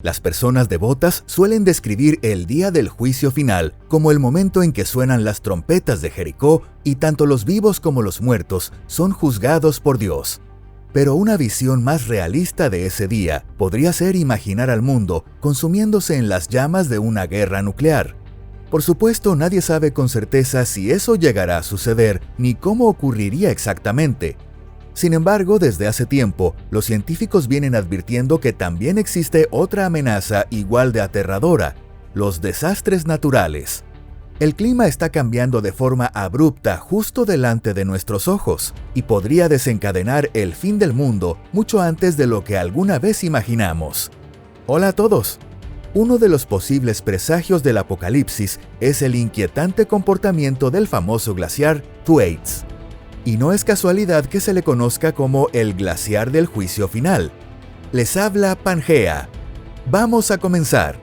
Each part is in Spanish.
Las personas devotas suelen describir el día del juicio final como el momento en que suenan las trompetas de Jericó y tanto los vivos como los muertos son juzgados por Dios. Pero una visión más realista de ese día podría ser imaginar al mundo consumiéndose en las llamas de una guerra nuclear. Por supuesto, nadie sabe con certeza si eso llegará a suceder ni cómo ocurriría exactamente. Sin embargo, desde hace tiempo, los científicos vienen advirtiendo que también existe otra amenaza igual de aterradora: los desastres naturales. El clima está cambiando de forma abrupta justo delante de nuestros ojos y podría desencadenar el fin del mundo mucho antes de lo que alguna vez imaginamos. Hola a todos. Uno de los posibles presagios del apocalipsis es el inquietante comportamiento del famoso glaciar Thwaites. Y no es casualidad que se le conozca como el glaciar del juicio final. Les habla Pangea. Vamos a comenzar.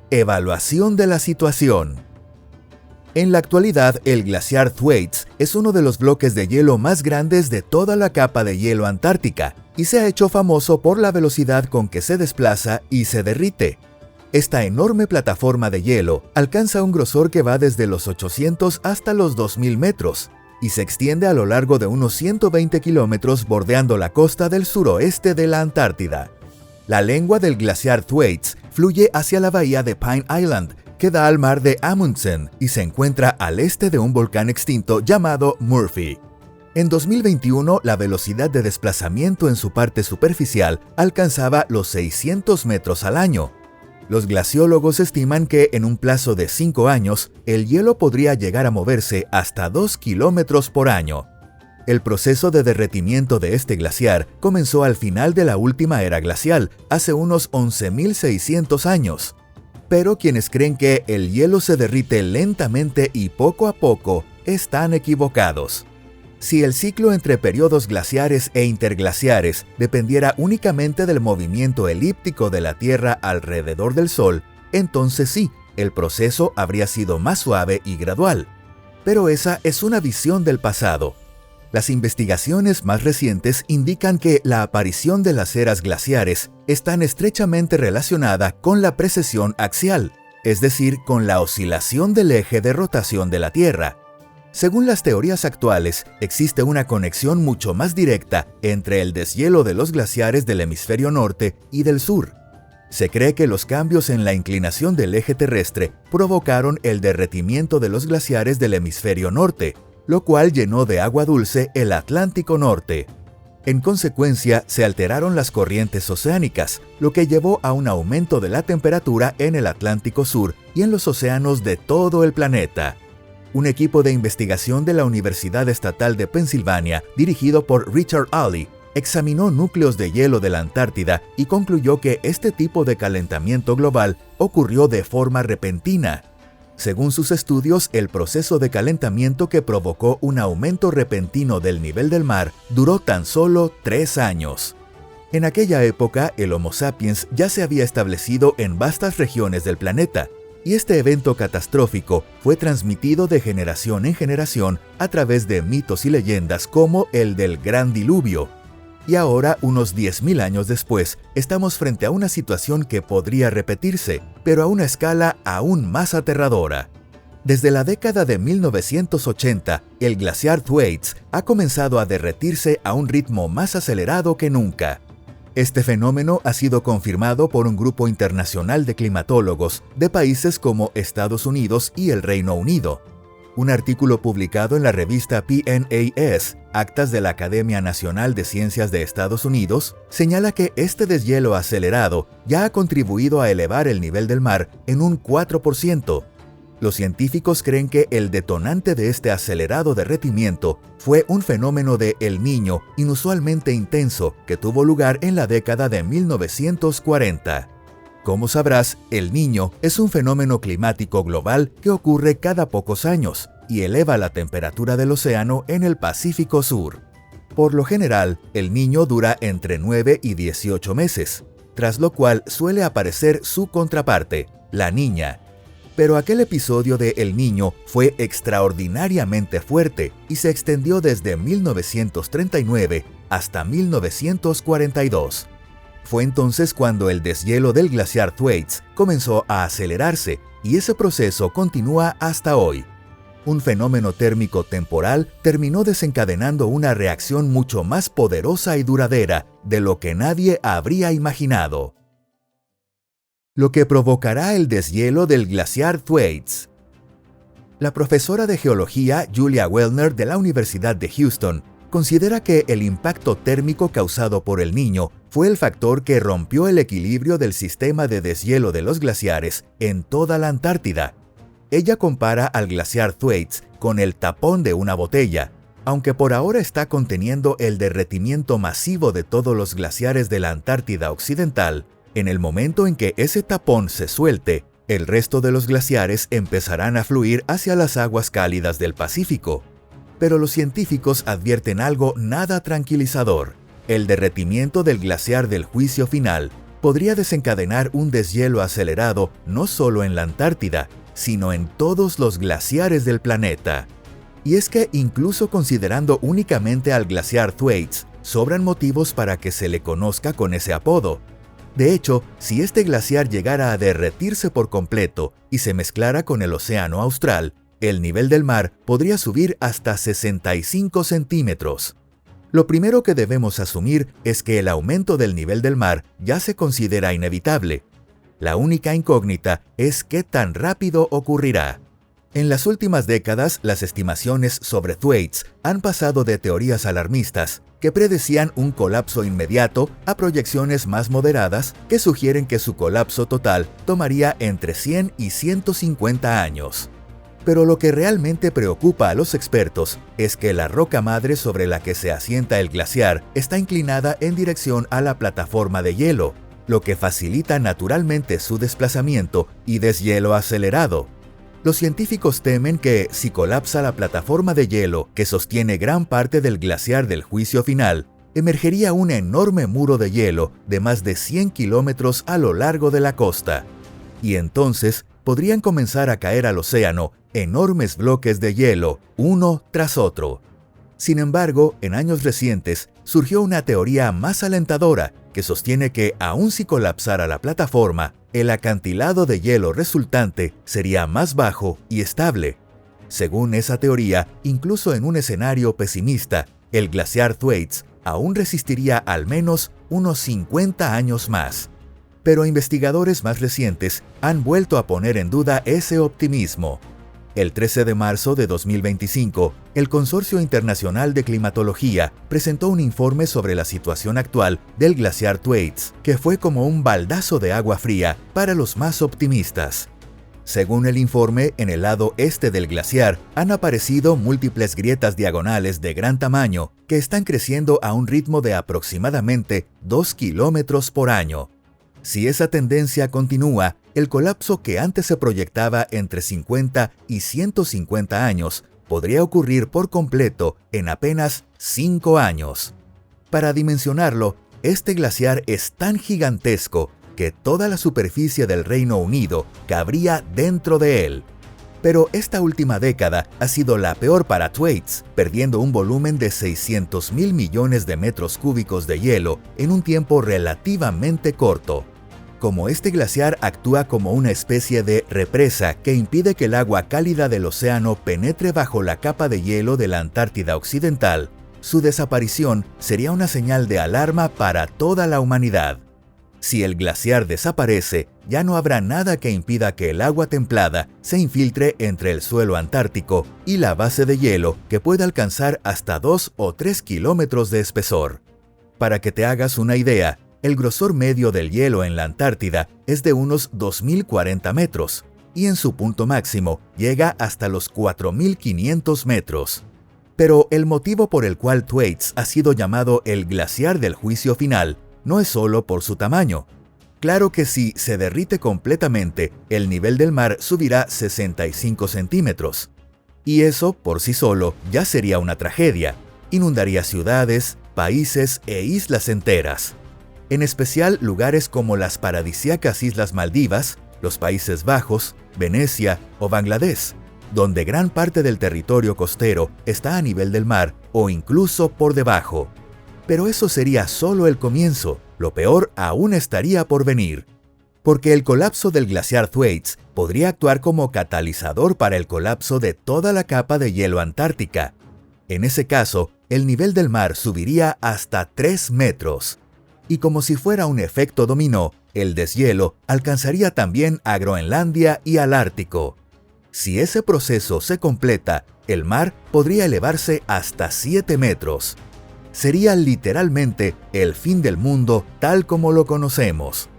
Evaluación de la situación. En la actualidad, el glaciar Thwaites es uno de los bloques de hielo más grandes de toda la capa de hielo antártica y se ha hecho famoso por la velocidad con que se desplaza y se derrite. Esta enorme plataforma de hielo alcanza un grosor que va desde los 800 hasta los 2000 metros y se extiende a lo largo de unos 120 kilómetros bordeando la costa del suroeste de la Antártida. La lengua del glaciar Thwaites fluye hacia la bahía de Pine Island, que da al mar de Amundsen y se encuentra al este de un volcán extinto llamado Murphy. En 2021, la velocidad de desplazamiento en su parte superficial alcanzaba los 600 metros al año. Los glaciólogos estiman que en un plazo de 5 años, el hielo podría llegar a moverse hasta 2 kilómetros por año. El proceso de derretimiento de este glaciar comenzó al final de la última era glacial, hace unos 11.600 años. Pero quienes creen que el hielo se derrite lentamente y poco a poco están equivocados. Si el ciclo entre periodos glaciares e interglaciares dependiera únicamente del movimiento elíptico de la Tierra alrededor del Sol, entonces sí, el proceso habría sido más suave y gradual. Pero esa es una visión del pasado. Las investigaciones más recientes indican que la aparición de las eras glaciares está estrechamente relacionada con la precesión axial, es decir, con la oscilación del eje de rotación de la Tierra. Según las teorías actuales, existe una conexión mucho más directa entre el deshielo de los glaciares del hemisferio norte y del sur. Se cree que los cambios en la inclinación del eje terrestre provocaron el derretimiento de los glaciares del hemisferio norte, lo cual llenó de agua dulce el Atlántico Norte. En consecuencia, se alteraron las corrientes oceánicas, lo que llevó a un aumento de la temperatura en el Atlántico Sur y en los océanos de todo el planeta. Un equipo de investigación de la Universidad Estatal de Pensilvania, dirigido por Richard Alley, examinó núcleos de hielo de la Antártida y concluyó que este tipo de calentamiento global ocurrió de forma repentina. Según sus estudios, el proceso de calentamiento que provocó un aumento repentino del nivel del mar duró tan solo 3 años. En aquella época, el Homo sapiens ya se había establecido en vastas regiones del planeta, y este evento catastrófico fue transmitido de generación en generación a través de mitos y leyendas como el del Gran Diluvio. Y ahora, unos 10.000 años después, estamos frente a una situación que podría repetirse, pero a una escala aún más aterradora. Desde la década de 1980, el glaciar Thwaites ha comenzado a derretirse a un ritmo más acelerado que nunca. Este fenómeno ha sido confirmado por un grupo internacional de climatólogos de países como Estados Unidos y el Reino Unido. Un artículo publicado en la revista PNAS, Actas de la Academia Nacional de Ciencias de Estados Unidos, señala que este deshielo acelerado ya ha contribuido a elevar el nivel del mar en un 4%. Los científicos creen que el detonante de este acelerado derretimiento fue un fenómeno de El Niño inusualmente intenso que tuvo lugar en la década de 1940. Como sabrás, El Niño es un fenómeno climático global que ocurre cada pocos años y eleva la temperatura del océano en el Pacífico Sur. Por lo general, El Niño dura entre 9 y 18 meses, tras lo cual suele aparecer su contraparte, La Niña. Pero aquel episodio de El Niño fue extraordinariamente fuerte y se extendió desde 1939 hasta 1942. Fue entonces cuando el deshielo del glaciar Thwaites comenzó a acelerarse y ese proceso continúa hasta hoy. Un fenómeno térmico temporal terminó desencadenando una reacción mucho más poderosa y duradera de lo que nadie habría imaginado. Lo que provocará el deshielo del glaciar Thwaites. La profesora de geología Julia Wellner de la Universidad de Houston considera que el impacto térmico causado por El Niño fue el factor que rompió el equilibrio del sistema de deshielo de los glaciares en toda la Antártida. Ella compara al glaciar Thwaites con el tapón de una botella. Aunque por ahora está conteniendo el derretimiento masivo de todos los glaciares de la Antártida Occidental, en el momento en que ese tapón se suelte, el resto de los glaciares empezarán a fluir hacia las aguas cálidas del Pacífico. Pero los científicos advierten algo nada tranquilizador. El derretimiento del glaciar del Juicio Final podría desencadenar un deshielo acelerado no solo en la Antártida, sino en todos los glaciares del planeta. Y es que incluso considerando únicamente al glaciar Thwaites, sobran motivos para que se le conozca con ese apodo. De hecho, si este glaciar llegara a derretirse por completo y se mezclara con el océano austral, el nivel del mar podría subir hasta 65 centímetros. Lo primero que debemos asumir es que el aumento del nivel del mar ya se considera inevitable. La única incógnita es qué tan rápido ocurrirá. En las últimas décadas, las estimaciones sobre Thwaites han pasado de teorías alarmistas que predecían un colapso inmediato a proyecciones más moderadas que sugieren que su colapso total tomaría entre 100 y 150 años. Pero lo que realmente preocupa a los expertos es que la roca madre sobre la que se asienta el glaciar está inclinada en dirección a la plataforma de hielo, lo que facilita naturalmente su desplazamiento y deshielo acelerado. Los científicos temen que, si colapsa la plataforma de hielo que sostiene gran parte del glaciar del Juicio Final, emergería un enorme muro de hielo de más de 100 kilómetros a lo largo de la costa. Y entonces podrían comenzar a caer al océano enormes bloques de hielo, uno tras otro. Sin embargo, en años recientes, surgió una teoría más alentadora que sostiene que, aun si colapsara la plataforma, el acantilado de hielo resultante sería más bajo y estable. Según esa teoría, incluso en un escenario pesimista, el glaciar Thwaites aún resistiría al menos unos 50 años más. Pero investigadores más recientes han vuelto a poner en duda ese optimismo. El 13 de marzo de 2025, el Consorcio Internacional de Climatología presentó un informe sobre la situación actual del glaciar Thwaites, que fue como un baldazo de agua fría para los más optimistas. Según el informe, en el lado este del glaciar han aparecido múltiples grietas diagonales de gran tamaño que están creciendo a un ritmo de aproximadamente 2 kilómetros por año. Si esa tendencia continúa, el colapso que antes se proyectaba entre 50 y 150 años podría ocurrir por completo en apenas 5 años. Para dimensionarlo, este glaciar es tan gigantesco que toda la superficie del Reino Unido cabría dentro de él. Pero esta última década ha sido la peor para Thwaites, perdiendo un volumen de 600.000 millones de metros cúbicos de hielo en un tiempo relativamente corto. Como este glaciar actúa como una especie de represa que impide que el agua cálida del océano penetre bajo la capa de hielo de la Antártida Occidental, su desaparición sería una señal de alarma para toda la humanidad. Si el glaciar desaparece, ya no habrá nada que impida que el agua templada se infiltre entre el suelo antártico y la base de hielo, que puede alcanzar hasta 2 o 3 kilómetros de espesor. Para que te hagas una idea, el grosor medio del hielo en la Antártida es de unos 2.040 metros, y en su punto máximo llega hasta los 4.500 metros. Pero el motivo por el cual Thwaites ha sido llamado el glaciar del Juicio Final no es solo por su tamaño. Claro que si se derrite completamente, el nivel del mar subirá 65 centímetros. Y eso, por sí solo, ya sería una tragedia. Inundaría ciudades, países e islas enteras. En especial lugares como las paradisíacas Islas Maldivas, los Países Bajos, Venecia o Bangladesh, donde gran parte del territorio costero está a nivel del mar o incluso por debajo. Pero eso sería solo el comienzo, lo peor aún estaría por venir. Porque el colapso del glaciar Thwaites podría actuar como catalizador para el colapso de toda la capa de hielo antártica. En ese caso, el nivel del mar subiría hasta 3 metros. Y como si fuera un efecto dominó, el deshielo alcanzaría también a Groenlandia y al Ártico. Si ese proceso se completa, el mar podría elevarse hasta 7 metros. Sería literalmente el fin del mundo tal como lo conocemos.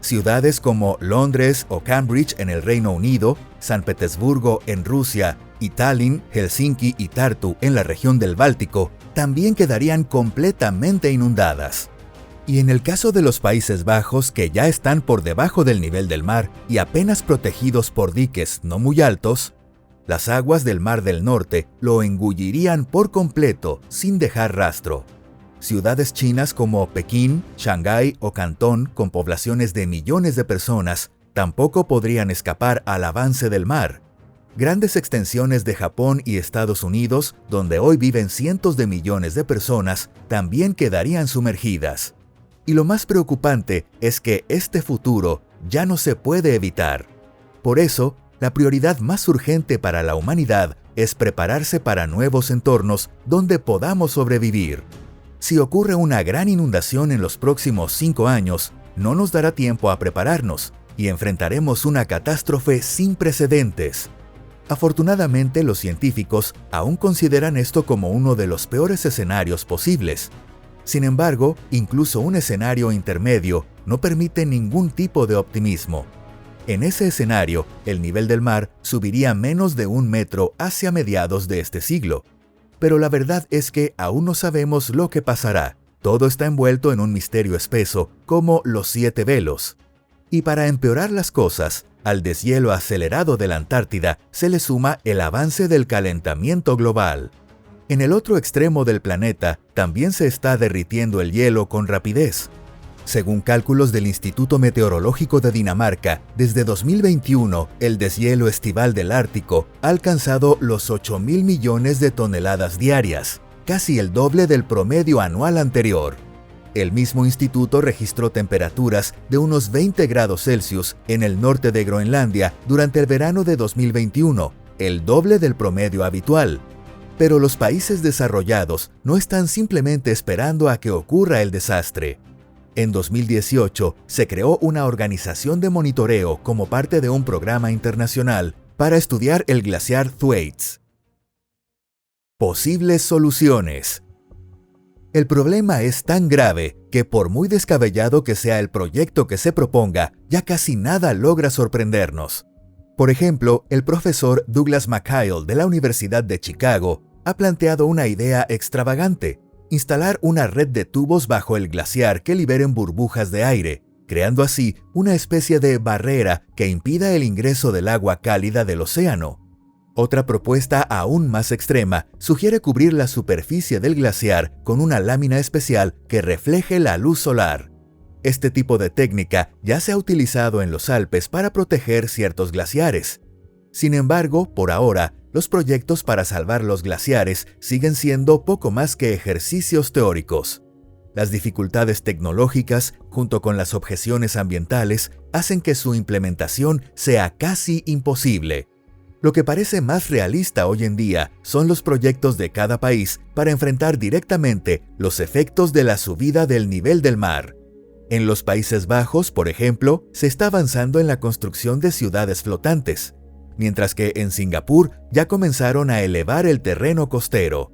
Ciudades como Londres o Cambridge en el Reino Unido, San Petersburgo en Rusia y Tallinn, Helsinki y Tartu en la región del Báltico también quedarían completamente inundadas. Y en el caso de los Países Bajos, que ya están por debajo del nivel del mar y apenas protegidos por diques no muy altos, las aguas del Mar del Norte lo engullirían por completo sin dejar rastro. Ciudades chinas como Pekín, Shanghái o Cantón, con poblaciones de millones de personas, tampoco podrían escapar al avance del mar. Grandes extensiones de Japón y Estados Unidos, donde hoy viven cientos de millones de personas, también quedarían sumergidas. Y lo más preocupante es que este futuro ya no se puede evitar. Por eso, la prioridad más urgente para la humanidad es prepararse para nuevos entornos donde podamos sobrevivir. Si ocurre una gran inundación en los próximos 5 años, no nos dará tiempo a prepararnos y enfrentaremos una catástrofe sin precedentes. Afortunadamente, los científicos aún consideran esto como uno de los peores escenarios posibles. Sin embargo, incluso un escenario intermedio no permite ningún tipo de optimismo. En ese escenario, el nivel del mar subiría menos de 1 metro hacia mediados de este siglo. Pero la verdad es que aún no sabemos lo que pasará. Todo está envuelto en un misterio espeso, como los 7 velos. Y para empeorar las cosas, al deshielo acelerado de la Antártida se le suma el avance del calentamiento global. En el otro extremo del planeta también se está derritiendo el hielo con rapidez. Según cálculos del Instituto Meteorológico de Dinamarca, desde 2021, el deshielo estival del Ártico ha alcanzado los 8.000 millones de toneladas diarias, casi el doble del promedio anual anterior. El mismo instituto registró temperaturas de unos 20 grados Celsius en el norte de Groenlandia durante el verano de 2021, el doble del promedio habitual. Pero los países desarrollados no están simplemente esperando a que ocurra el desastre. En 2018, se creó una organización de monitoreo como parte de un programa internacional para estudiar el glaciar Thwaites. Posibles soluciones. El problema es tan grave que por muy descabellado que sea el proyecto que se proponga, ya casi nada logra sorprendernos. Por ejemplo, el profesor Douglas McKayle de la Universidad de Chicago ha planteado una idea extravagante: instalar una red de tubos bajo el glaciar que liberen burbujas de aire, creando así una especie de barrera que impida el ingreso del agua cálida del océano. Otra propuesta aún más extrema sugiere cubrir la superficie del glaciar con una lámina especial que refleje la luz solar. Este tipo de técnica ya se ha utilizado en los Alpes para proteger ciertos glaciares. Sin embargo, por ahora, los proyectos para salvar los glaciares siguen siendo poco más que ejercicios teóricos. Las dificultades tecnológicas, junto con las objeciones ambientales, hacen que su implementación sea casi imposible. Lo que parece más realista hoy en día son los proyectos de cada país para enfrentar directamente los efectos de la subida del nivel del mar. En los Países Bajos, por ejemplo, se está avanzando en la construcción de ciudades flotantes, mientras que en Singapur ya comenzaron a elevar el terreno costero.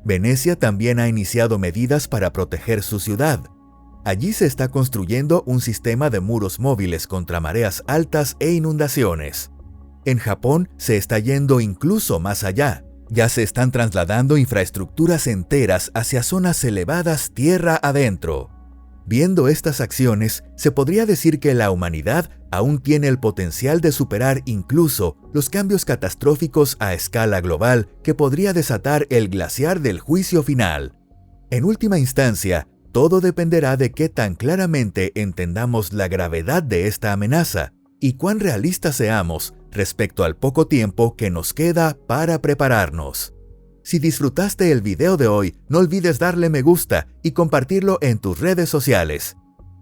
Venecia también ha iniciado medidas para proteger su ciudad. Allí se está construyendo un sistema de muros móviles contra mareas altas e inundaciones. En Japón se está yendo incluso más allá. Ya se están trasladando infraestructuras enteras hacia zonas elevadas tierra adentro. Viendo estas acciones, se podría decir que la humanidad aún tiene el potencial de superar incluso los cambios catastróficos a escala global que podría desatar el glaciar del juicio final. En última instancia, todo dependerá de qué tan claramente entendamos la gravedad de esta amenaza. y cuán realistas seamos respecto al poco tiempo que nos queda para prepararnos. Si disfrutaste el video de hoy, no olvides darle me gusta y compartirlo en tus redes sociales.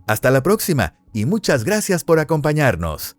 Hasta la próxima y muchas gracias por acompañarnos.